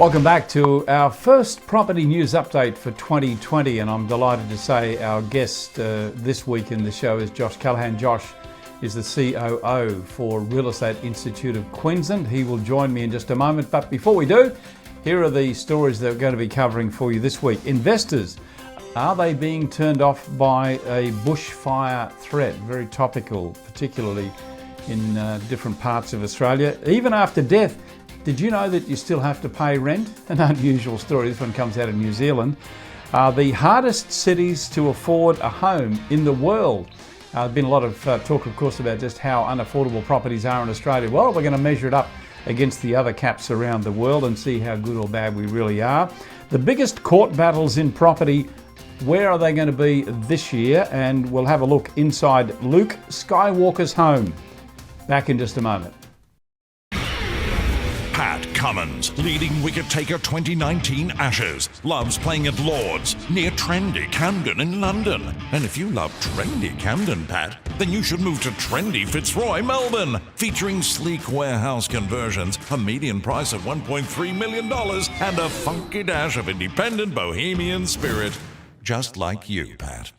Welcome back to our first property news update for 2020, and I'm delighted to say our guest this week in the show is Josh Callaghan. Josh is the COO for Real Estate Institute of Queensland. He will join me in just a moment, but before we do, here are the stories that we're going to be covering for you this week. Investors, are they being turned off by a bushfire threat? Very topical, particularly in different parts of Australia. Even after death, did you know that you still have to pay rent? An unusual story. This one comes out of New Zealand. The hardest cities to afford a home in the world. There's been a lot of talk, of course, about just how unaffordable properties are in Australia. Well, we're going to measure it up against the other caps around the world and see how good or bad we really are. The biggest court battles in property, where are they going to be this year? And we'll have a look inside Luke Skywalker's home. Back in just a moment. Pat Cummins, leading wicket-taker 2019 Ashes, loves playing at Lord's, near trendy Camden in London. And if you love trendy Camden, Pat, then you should move to trendy Fitzroy, Melbourne, featuring sleek warehouse conversions, a median price of $1.3 million, and a funky dash of independent bohemian spirit. Just like you, Pat.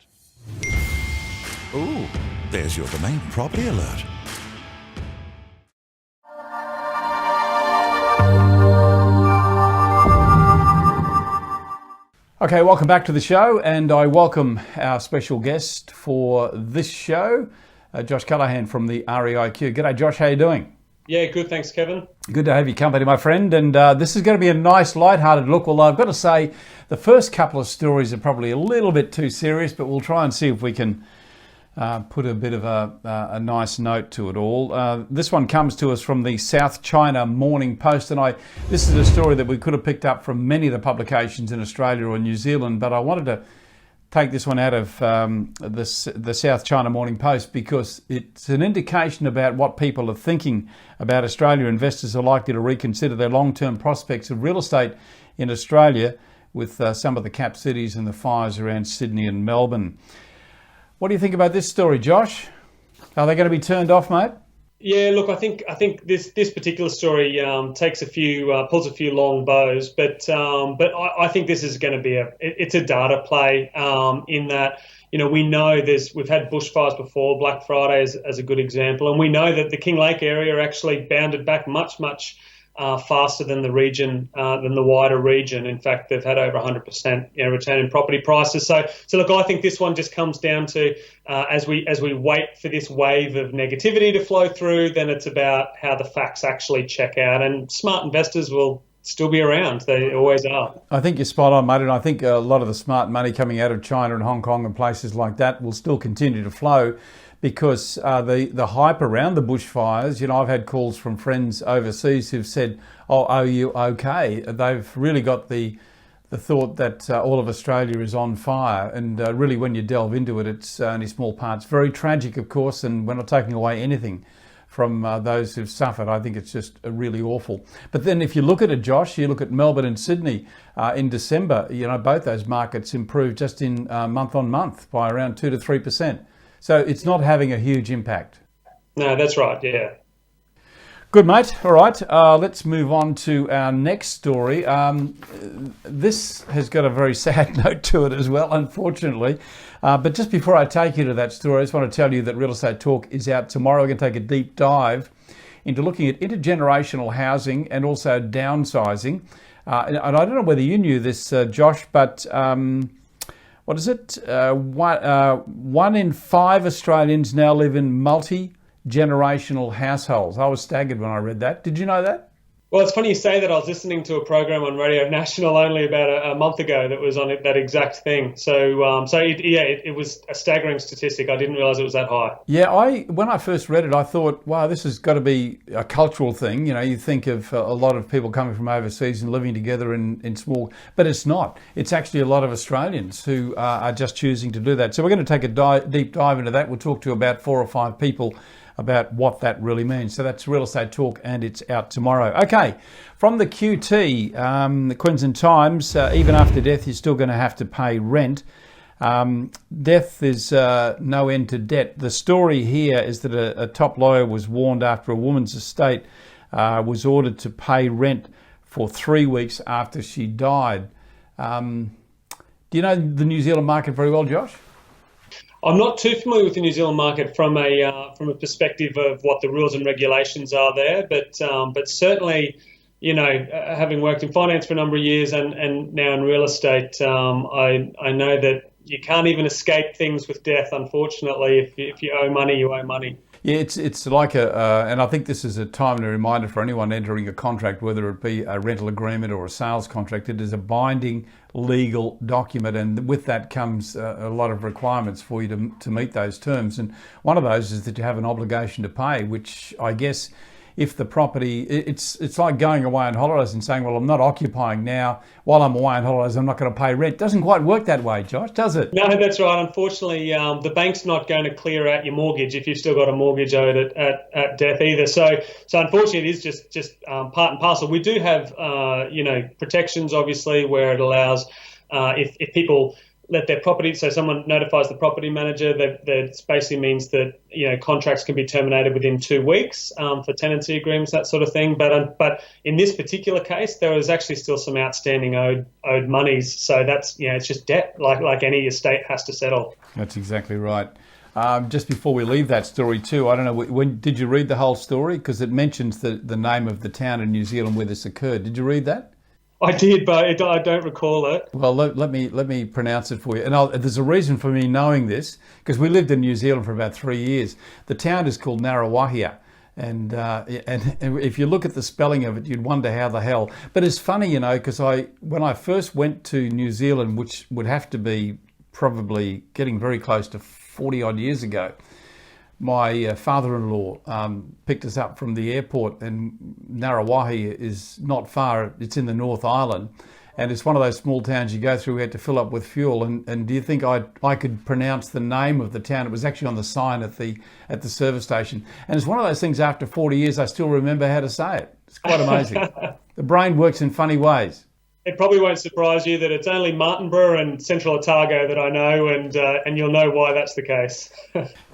Ooh, there's your domain property alert. Okay, welcome back to the show, and I welcome our special guest for this show, Josh Callaghan from the REIQ. G'day, Josh. How you doing? Yeah, good. Thanks, Kevin. Good to have you company, my friend. And this is going to be a nice, light-hearted look. Although I've got to say, the first couple of stories are probably a little bit too serious, but we'll try and see if we can put a bit of a nice note to it all. This one comes to us from the South China Morning Post, and this is a story that we could have picked up from many of the publications in Australia or New Zealand, but I wanted to take this one out of the South China Morning Post because it's an indication about what people are thinking about Australia. Investors are likely to reconsider their long-term prospects of real estate in Australia with some of the cap cities and the fires around Sydney and Melbourne. What do you think about this story, Josh? Are they going to be turned off, mate? Yeah, look, I think this particular story takes pulls a few long bows, but I think this is going to be it's a data play in that, you know, we know we've had bushfires before, Black Friday as a good example, and we know that the King Lake area actually bounded back much faster than the region, than the wider region. In fact, they've had over 100% return in property prices. So look, I think this one just comes down to as we wait for this wave of negativity to flow through, then it's about how the facts actually check out. And smart investors will still be around. They always are. I think you're spot on, mate. And I think a lot of the smart money coming out of China and Hong Kong and places like that will still continue to flow, because the hype around the bushfires, you know, I've had calls from friends overseas who've said, oh, are you okay? They've really got the thought that all of Australia is on fire. And really, when you delve into it, it's only small parts. Very tragic, of course, and we're not taking away anything from those who've suffered. I think it's just really awful. But then if you look at it, Josh, you look at Melbourne and Sydney in December, you know, both those markets improved just in month on month by around 2 to 3%. So it's not having a huge impact. No, that's right, yeah. Good, mate. All right, let's move on to our next story. This has got a very sad note to it as well, unfortunately. But just before I take you to that story, I just want to tell you that Real Estate Talk is out tomorrow. We're going to take a deep dive into looking at intergenerational housing and also downsizing. And I don't know whether you knew this, Josh, but what is it? 1 in 5 Australians now live in multi-generational households. I was staggered when I read that. Did you know that? Well, it's funny you say that. I was listening to a program on Radio National only about a month ago that was on that exact thing. So it was a staggering statistic. I didn't realise it was that high. Yeah, when I first read it, I thought, wow, this has got to be a cultural thing. You know, you think of a lot of people coming from overseas and living together in small, but it's not. It's actually a lot of Australians who are just choosing to do that. So we're going to take a deep dive into that. We'll talk to about 4 or 5 people about what that really means. So that's Real Estate Talk, and it's out tomorrow. Okay, from the QT, the Queensland Times, even after death, you're still going to have to pay rent. Death is no end to debt. The story here is that a top lawyer was warned after a woman's estate was ordered to pay rent for 3 weeks after she died. Do you know the New Zealand market very well, Josh? I'm not too familiar with the New Zealand market from a perspective of what the rules and regulations are there, but certainly, having worked in finance for a number of years and now in real estate, I know that you can't even escape things with death. Unfortunately, if you owe money, you owe money. Yeah, it's like and I think this is a timely reminder for anyone entering a contract, whether it be a rental agreement or a sales contract. It is a binding legal document, and with that comes a lot of requirements for you to meet those terms. And one of those is that you have an obligation to pay, which I guess if the property, it's like going away on holidays and saying, well, I'm not occupying now. While I'm away on holidays, I'm not going to pay rent. It doesn't quite work that way, Josh, does it? No, that's right. Unfortunately, the bank's not going to clear out your mortgage if you've still got a mortgage owed at death either. So unfortunately, it is just part and parcel. We do have, protections, obviously, where it allows if people let their property, so someone notifies the property manager, that basically means that contracts can be terminated within 2 weeks for tenancy agreements, that sort of thing. But in this particular case, there was actually still some outstanding owed monies. So that's it's just debt, like any estate has to settle. That's exactly right. Just before we leave that story too, I don't know, when did you read the whole story? Because it mentions the name of the town in New Zealand where this occurred. Did you read that? I did, but I don't recall it. Well, let me pronounce it for you. And there's a reason for me knowing this, because we lived in New Zealand for about 3 years. The town is called Narrawahia. And if you look at the spelling of it, you'd wonder how the hell. But it's funny, because when I first went to New Zealand, which would have to be probably getting very close to 40 odd years ago, my father-in-law picked us up from the airport, and Narrawahi is not far. It's in the North Island, and it's one of those small towns you go through. We had to fill up with fuel, and do you think I could pronounce the name of the town? It was actually on the sign at the service station, and it's one of those things. After 40 years, I still remember how to say it. It's quite amazing. The brain works in funny ways. It probably won't surprise you that it's only Martinborough and Central Otago that I know, and you'll know why that's the case.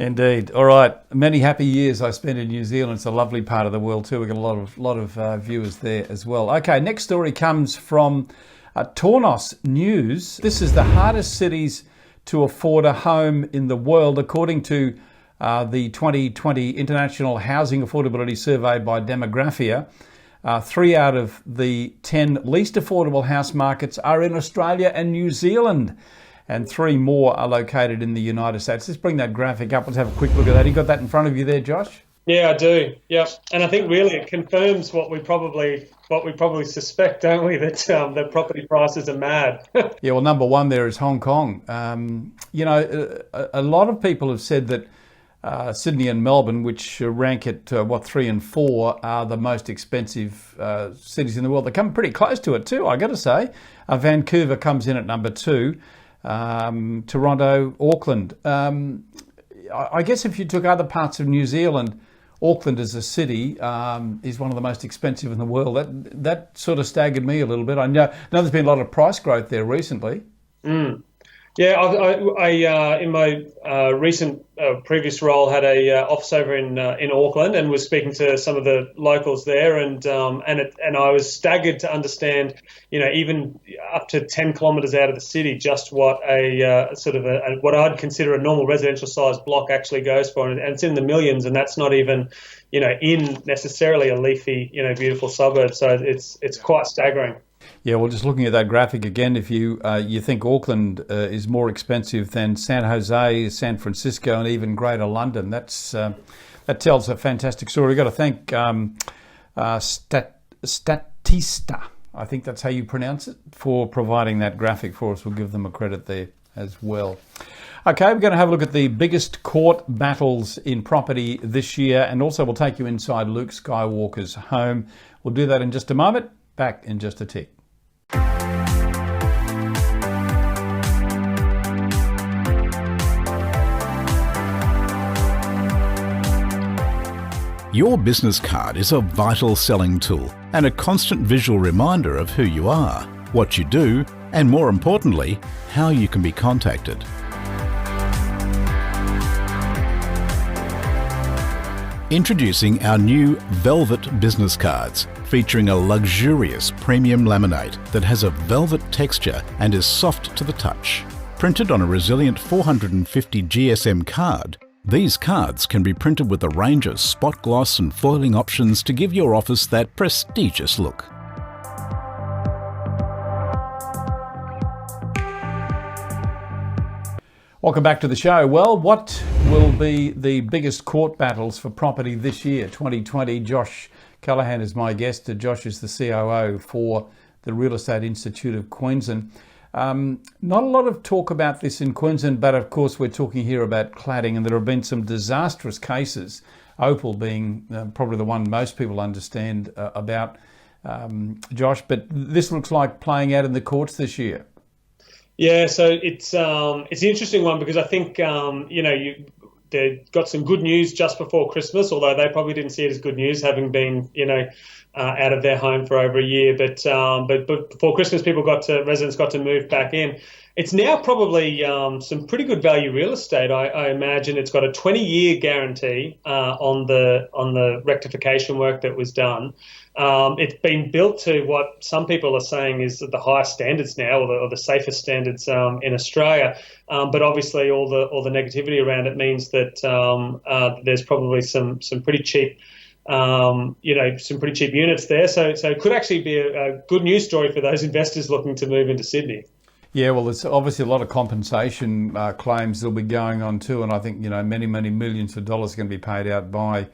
Indeed. All right. Many happy years I spent in New Zealand. It's a lovely part of the world too. We've got a lot of viewers there as well. Okay, next story comes from Tornos News. This is the hardest cities to afford a home in the world, according to the 2020 International Housing Affordability Survey by Demographia. 3 out of the 10 least affordable house markets are in Australia and New Zealand, and 3 more are located in the United States. Let's bring that graphic up. Let's have a quick look at that. You got that in front of you there, Josh? Yeah, I do. Yeah, and I think really it confirms what we probably suspect, don't we? That property prices are mad. Yeah. Well, number one there is Hong Kong. A lot of people have said that Sydney and Melbourne, which rank at 3 and 4, are the most expensive cities in the world. They come pretty close to it too, I got to say. Vancouver comes in at number 2. Toronto, Auckland. I guess if you took other parts of New Zealand, Auckland as a city is one of the most expensive in the world. That sort of staggered me a little bit. I know there's been a lot of price growth there recently. Mm. Yeah, I in my recent previous role had a office over in Auckland, and was speaking to some of the locals there, and I was staggered to understand, even up to 10 kilometres out of the city, just what what I'd consider a normal residential sized block actually goes for, and it's in the millions, and that's not even in necessarily a leafy beautiful suburb. So it's quite staggering. Yeah, well, just looking at that graphic again, if you think Auckland is more expensive than San Jose, San Francisco, and even Greater London, that tells a fantastic story. We've got to thank Statista, I think that's how you pronounce it, for providing that graphic for us. We'll give them a credit there as well. Okay, we're going to have a look at the biggest court battles in property this year, and also we'll take you inside Luke Skywalker's home. We'll do that in just a moment. Back in just a tick. Your business card is a vital selling tool and a constant visual reminder of who you are, what you do, and more importantly, how you can be contacted. Introducing our new Velvet business cards, featuring a luxurious premium laminate that has a velvet texture and is soft to the touch. Printed on a resilient 450 GSM card, these cards can be printed with a range of spot gloss and foiling options to give your office that prestigious look. Welcome back to the show. Well, what will be the biggest court battles for property this year, 2020? Josh Callaghan is my guest. Josh is the COO for the Real Estate Institute of Queensland. Not a lot of talk about this in Queensland, but of course we're talking here about cladding, and there have been some disastrous cases, Opal being probably the one most people understand about, Josh, but this looks like playing out in the courts this year. Yeah, so it's an interesting one because I think they got some good news just before Christmas, although they probably didn't see it as good news, having been out of their home for over a year. But before Christmas, residents got to move back in. It's now probably some pretty good value real estate. I imagine it's got a 20-year guarantee on the rectification work that was done. It's been built to what some people are saying is the highest standards now, or the safest standards in Australia. But obviously, all the negativity around it means that there's probably some pretty cheap, some pretty cheap units there. So it could actually be a good news story for those investors looking to move into Sydney. Yeah, well, there's obviously a lot of compensation claims that'll be going on too, and I think many millions of dollars are going to be paid out by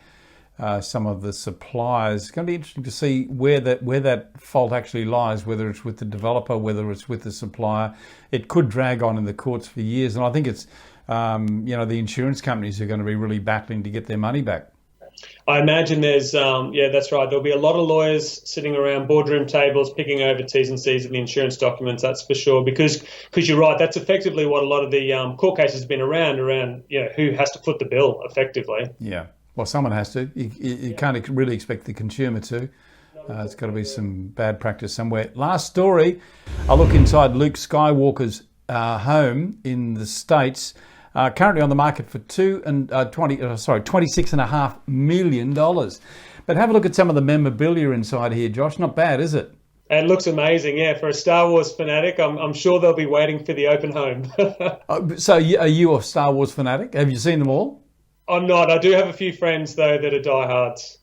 some of the suppliers. It's going to be interesting to see where that fault actually lies, whether it's with the developer, whether it's with the supplier. It could drag on in the courts for years, and I think it's the insurance companies are going to be really battling to get their money back. I imagine there's, that's right. There'll be a lot of lawyers sitting around boardroom tables picking over T's and C's of the insurance documents, that's for sure, because you're right, that's effectively what a lot of the court cases have been around who has to foot the bill effectively. Yeah, well, someone has to. You can't really expect the consumer to. It's got to be some bad practice somewhere. Last story, I look inside Luke Skywalker's home in the States. Currently on the market for $26.5 million. But have a look at some of the memorabilia inside here, Josh. Not bad, is it? It looks amazing, yeah. For a Star Wars fanatic, I'm sure they'll be waiting for the open home. So are you a Star Wars fanatic? Have you seen them all? I'm not. I do have a few friends, though, that are diehards.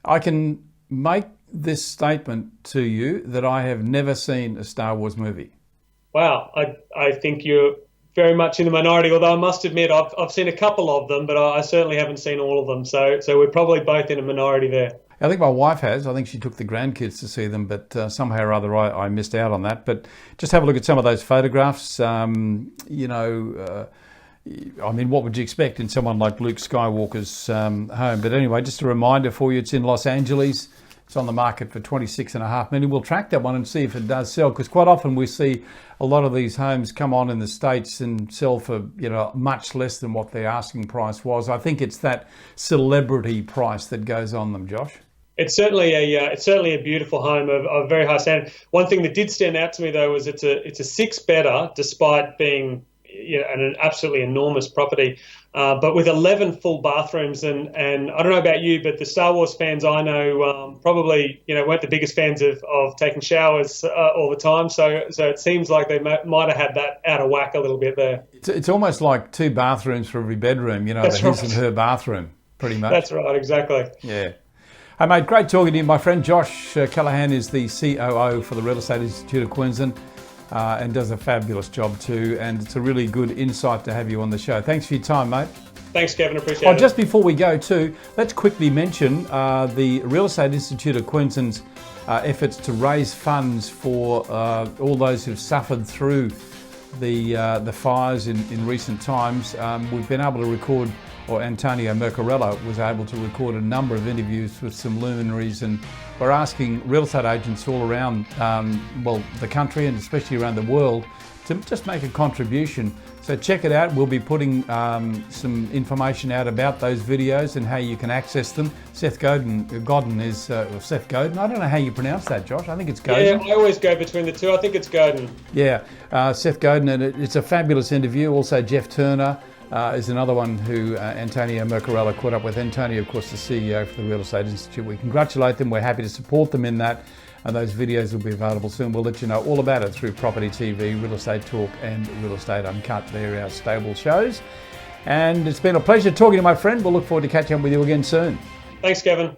I can make this statement to you that I have never seen a Star Wars movie. Wow. I think you're very much in the minority, although I must admit I've seen a couple of them, but I certainly haven't seen all of them. So we're probably both in a minority there. I think my wife has. I think she took the grandkids to see them, but somehow or other I missed out on that. But just have a look at some of those photographs. What would you expect in someone like Luke Skywalker's home? But anyway, just a reminder for you, it's in Los Angeles. It's on the market for $26.5 million. We'll track that one and see if it does sell, because quite often we see a lot of these homes come on in the States and sell for much less than what their asking price was. I think it's that celebrity price that goes on them, Josh. It's certainly a beautiful home of very high standard. One thing that did stand out to me though was it's a six-bedder, despite being an absolutely enormous property, but with 11 full bathrooms. And I don't know about you, but the Star Wars fans I know probably weren't the biggest fans of taking showers all the time. So it seems like they might have had that out of whack a little bit there. It's almost like two bathrooms for every bedroom. That's his right. and her bathroom, pretty much. That's right, exactly. Yeah. Hey mate, great talking to you. My friend Josh Callaghan is the COO for the Real Estate Institute of Queensland. And does a fabulous job too, and it's a really good insight to have you on the show. Thanks for your time, mate. Thanks, Kevin. Appreciate it. Just before we go too, let's quickly mention the Real Estate Institute of Queensland's efforts to raise funds for all those who've suffered through the fires in recent times. We've been able to record, or Antonio Mercarella was able to record a number of interviews with some luminaries, and we're asking real estate agents all around the country and especially around the world to just make a contribution. So check it out. We'll be putting some information out about those videos and how you can access them. Seth Godin is Seth Godin. I don't know how you pronounce that, Josh. I think it's Godin. Yeah, I always go between the two. I think it's Godin. Yeah, Seth Godin, and it's a fabulous interview. Also Jeff Turner, is another one who Antonio Mercarella caught up with. Antonio, of course, the CEO for the Real Estate Institute. We congratulate them. We're happy to support them in that. And those videos will be available soon. We'll let you know all about it through Property TV, Real Estate Talk and Real Estate Uncut. They're our stable shows. And it's been a pleasure talking to my friend. We'll look forward to catching up with you again soon. Thanks, Kevin.